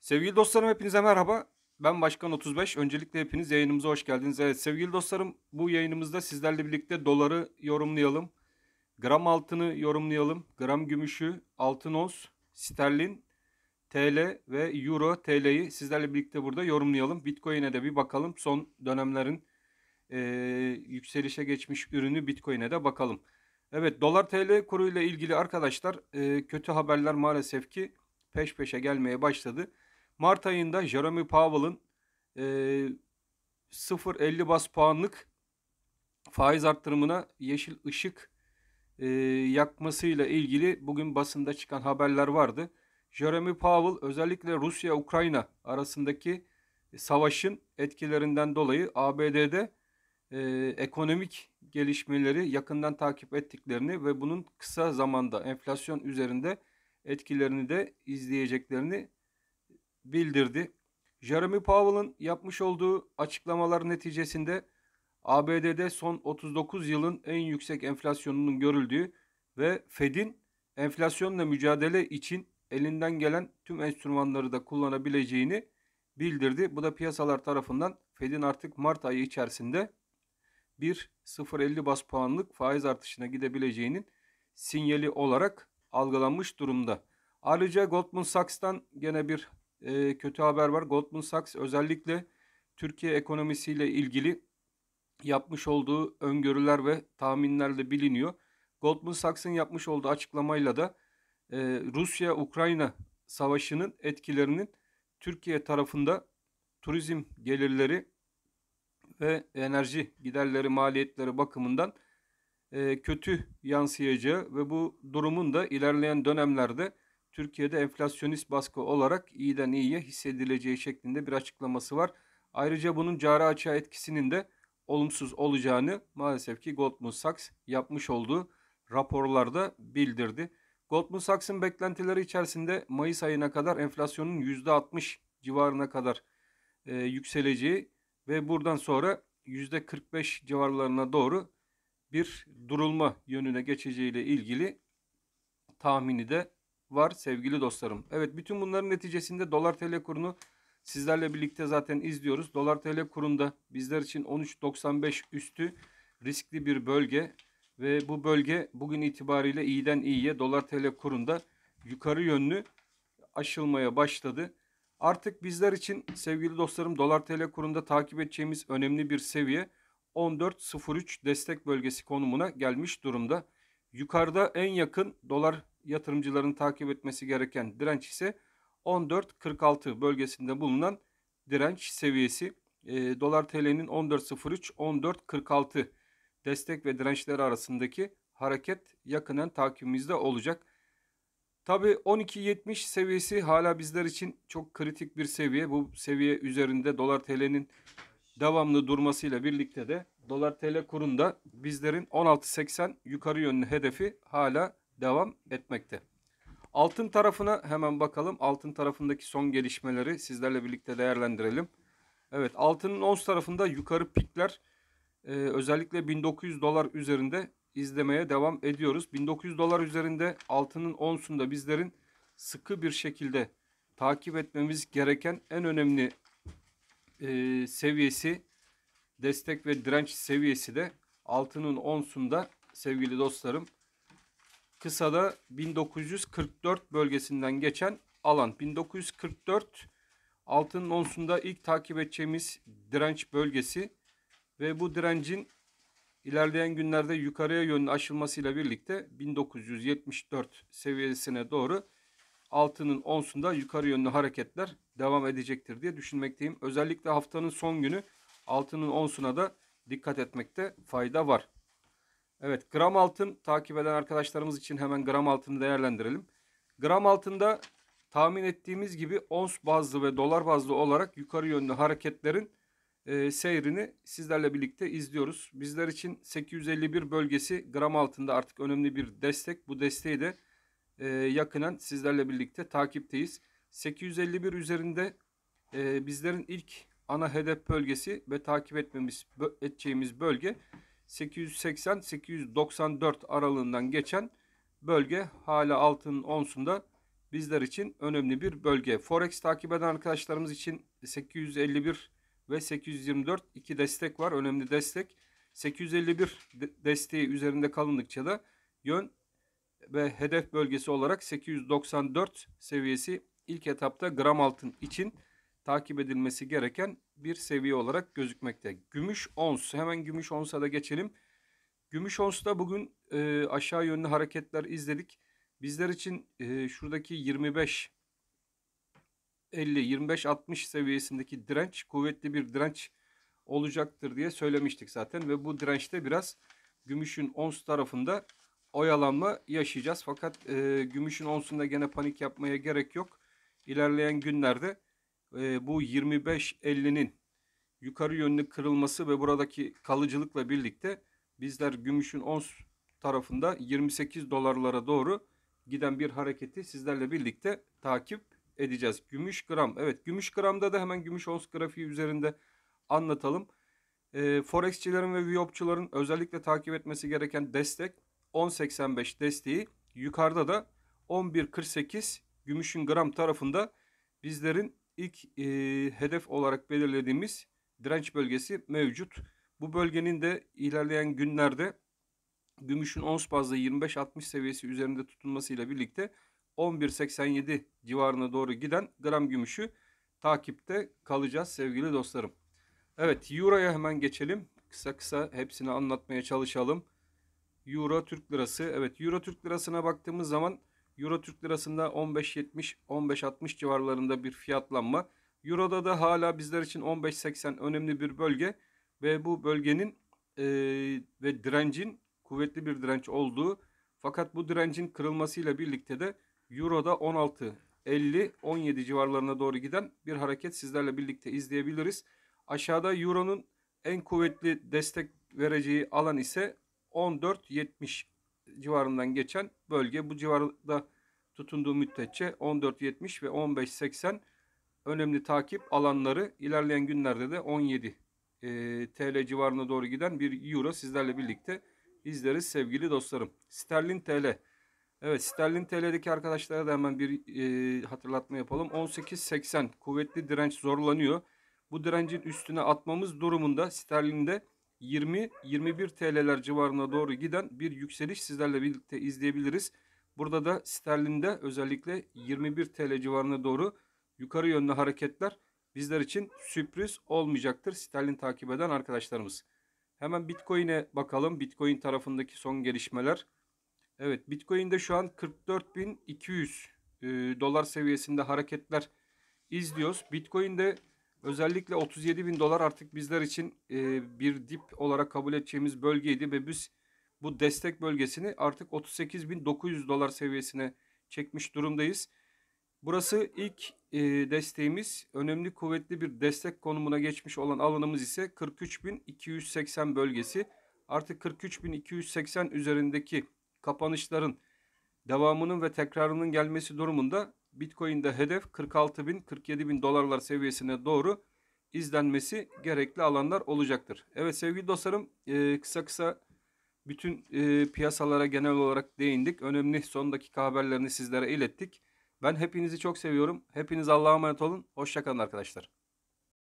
Sevgili dostlarım hepinize merhaba. Ben Başkan 35. Öncelikle hepiniz yayınımıza hoş geldiniz. Evet sevgili dostlarım bu yayınımızda sizlerle birlikte doları yorumlayalım. Gram altını yorumlayalım. Gram gümüşü, altın ons, sterlin, TL ve Euro TL'yi sizlerle birlikte burada yorumlayalım. Bitcoin'e de bir bakalım. Son dönemlerin yükselişe geçmiş ürünü Bitcoin'e de bakalım. Evet dolar TL kuru ile ilgili arkadaşlar kötü haberler maalesef ki peş peşe gelmeye başladı. Mart ayında Jerome Powell'ın e, 0,50 bas puanlık faiz arttırımına yeşil ışık yakmasıyla ilgili bugün basında çıkan haberler vardı. Jerome Powell özellikle Rusya-Ukrayna arasındaki savaşın etkilerinden dolayı ABD'de ekonomik gelişmeleri yakından takip ettiklerini ve bunun kısa zamanda enflasyon üzerinde etkilerini de izleyeceklerini bildirdi. Jeremy Powell'ın yapmış olduğu açıklamalar neticesinde ABD'de son 39 yılın en yüksek enflasyonunun görüldüğü ve Fed'in enflasyonla mücadele için elinden gelen tüm enstrümanları da kullanabileceğini bildirdi. Bu da piyasalar tarafından Fed'in artık Mart ayı içerisinde bir 0,50 bas puanlık faiz artışına gidebileceğinin sinyali olarak algılanmış durumda. Ayrıca Goldman Sachs'tan gene bir kötü haber var. Goldman Sachs özellikle Türkiye ekonomisiyle ilgili yapmış olduğu öngörüler ve tahminlerle biliniyor. Goldman Sachs'ın yapmış olduğu açıklamayla da Rusya-Ukrayna savaşının etkilerinin Türkiye tarafında turizm gelirleri ve enerji giderleri maliyetleri bakımından kötü yansıyacağı ve bu durumun da ilerleyen dönemlerde Türkiye'de enflasyonist baskı olarak iyiden iyiye hissedileceği şeklinde bir açıklaması var. Ayrıca bunun cari açığa etkisinin de olumsuz olacağını maalesef ki Goldman Sachs yapmış olduğu raporlarda bildirdi. Goldman Sachs'ın beklentileri içerisinde Mayıs ayına kadar enflasyonun %60 civarına kadar yükseleceği ve buradan sonra %45 civarlarına doğru bir durulma yönüne geçeceğiyle ilgili tahmini de var sevgili dostlarım. Evet bütün bunların neticesinde dolar TL kurunu sizlerle birlikte zaten izliyoruz. Dolar TL kurunda bizler için 13.95 üstü riskli bir bölge ve bu bölge bugün itibariyle iyiden iyiye dolar TL kurunda yukarı yönlü aşılmaya başladı. Artık bizler için sevgili dostlarım dolar TL kurunda takip edeceğimiz önemli bir seviye 14.03 destek bölgesi konumuna gelmiş durumda. Yukarıda en yakın dolar yatırımcıların takip etmesi gereken direnç ise 14.46 bölgesinde bulunan direnç seviyesi. Dolar TL'nin 14.03-14.46 destek ve dirençleri arasındaki hareket yakından takibimizde olacak. Tabii 12.70 seviyesi hala bizler için çok kritik bir seviye. Bu seviye üzerinde dolar TL'nin devamlı durmasıyla birlikte de dolar TL kurunda bizlerin 16.80 yukarı yönlü hedefi hala devam etmekte. Altın tarafına hemen bakalım. Altın tarafındaki son gelişmeleri sizlerle birlikte değerlendirelim. Evet altının ons tarafında yukarı pikler özellikle 1900 dolar üzerinde izlemeye devam ediyoruz. 1900 dolar üzerinde altının onsunda bizlerin sıkı bir şekilde takip etmemiz gereken en önemli seviyesi, destek ve direnç seviyesi de altının onsunda sevgili dostlarım. Kısada 1944 bölgesinden geçen alan. 1944 altının onsunda ilk takip edeceğimiz direnç bölgesi ve bu direncin ilerleyen günlerde yukarıya yönlü aşılmasıyla birlikte 1974 seviyesine doğru altının onsunda yukarı yönlü hareketler devam edecektir diye düşünmekteyim. Özellikle haftanın son günü altının onsuna da dikkat etmekte fayda var. Evet gram altın takip eden arkadaşlarımız için hemen gram altını değerlendirelim. Gram altında tahmin ettiğimiz gibi ons bazlı ve dolar bazlı olarak yukarı yönlü hareketlerin seyrini sizlerle birlikte izliyoruz. Bizler için 851 bölgesi gram altında artık önemli bir destek. Bu desteği de yakından sizlerle birlikte takipteyiz. 851 üzerinde bizlerin ilk ana hedef bölgesi ve takip edeceğimiz bölge 880-894 aralığından geçen bölge hala altının onsunda bizler için önemli bir bölge. Forex takip eden arkadaşlarımız için 851 ve 824 iki destek var. Önemli destek. 851 desteği üzerinde kalındıkça da yön ve hedef bölgesi olarak 894 seviyesi ilk etapta gram altın için takip edilmesi gereken bir seviye olarak gözükmekte. Gümüş ons. Hemen gümüş onsa da geçelim. Gümüş onsta bugün aşağı yönlü hareketler izledik. Bizler için şuradaki 25 50 25 60 seviyesindeki direnç kuvvetli bir direnç olacaktır diye söylemiştik zaten ve bu dirençte biraz gümüşün ons tarafında oyalanma yaşayacağız. Fakat gümüşün onsunda gene panik yapmaya gerek yok. İlerleyen günlerde bu 25-50'nin yukarı yönlü kırılması ve buradaki kalıcılıkla birlikte bizler gümüşün ons tarafında 28 dolarlara doğru giden bir hareketi sizlerle birlikte takip edeceğiz. Gümüş gram. Evet, gümüş gramda da hemen gümüş ons grafiği üzerinde anlatalım. Forexçilerin ve Viyopçuların özellikle takip etmesi gereken destek 10.85 desteği. Yukarıda da 11.48 gümüşün gram tarafında bizlerin ilk hedef olarak belirlediğimiz direnç bölgesi mevcut. Bu bölgenin de ilerleyen günlerde gümüşün ons bazlı 25-60 seviyesi üzerinde tutunmasıyla birlikte 11.87 civarına doğru giden gram gümüşü takipte kalacağız sevgili dostlarım. Evet, Euro'ya hemen geçelim. Kısa kısa hepsini anlatmaya çalışalım. Euro Türk Lirası. Evet, Euro Türk Lirası'na baktığımız zaman Euro Türk Lirası'nda 15.70-15.60 civarlarında bir fiyatlanma. Euro'da da hala bizler için 15.80 önemli bir bölge ve bu bölgenin ve direncin kuvvetli bir direnç olduğu, fakat bu direncin kırılmasıyla birlikte de Euro'da 16.50-17 civarlarına doğru giden bir hareket sizlerle birlikte izleyebiliriz. Aşağıda Euro'nun en kuvvetli destek vereceği alan ise 14.70 civarından geçen bölge. Bu civarda tutunduğu müddetçe 14.70 ve 15.80 önemli takip alanları. İlerleyen günlerde de 17 TL civarına doğru giden bir euro sizlerle birlikte izleriz sevgili dostlarım. Sterlin TL. Evet, Sterlin TL'deki arkadaşlara da hemen bir hatırlatma yapalım. 18.80 kuvvetli direnç zorlanıyor. Bu direncin üstüne atmamız durumunda sterlinde 20-21 TL'ler civarına doğru giden bir yükseliş sizlerle birlikte izleyebiliriz. Burada da sterlinde özellikle 21 TL civarına doğru yukarı yönlü hareketler bizler için sürpriz olmayacaktır sterlin takip eden arkadaşlarımız. Hemen Bitcoin'e bakalım. Bitcoin tarafındaki son gelişmeler. Evet, Bitcoin'de şu an 44.200 dolar seviyesinde hareketler izliyoruz. Bitcoin'de özellikle 37.000 dolar artık bizler için bir dip olarak kabul edeceğimiz bölgeydi ve biz bu destek bölgesini artık 38.900 dolar seviyesine çekmiş durumdayız. Burası ilk desteğimiz. Önemli kuvvetli bir destek konumuna geçmiş olan alanımız ise 43.280 bölgesi. Artık 43.280 üzerindeki kapanışların devamının ve tekrarının gelmesi durumunda Bitcoin'de hedef 46.000-47.000 dolarlar seviyesine doğru izlenmesi gerekli alanlar olacaktır. Evet sevgili dostlarım, kısa kısa bütün piyasalara genel olarak değindik. Önemli son dakika haberlerini sizlere ilettik. Ben hepinizi çok seviyorum. Hepiniz Allah'a emanet olun. Hoşça kalın arkadaşlar.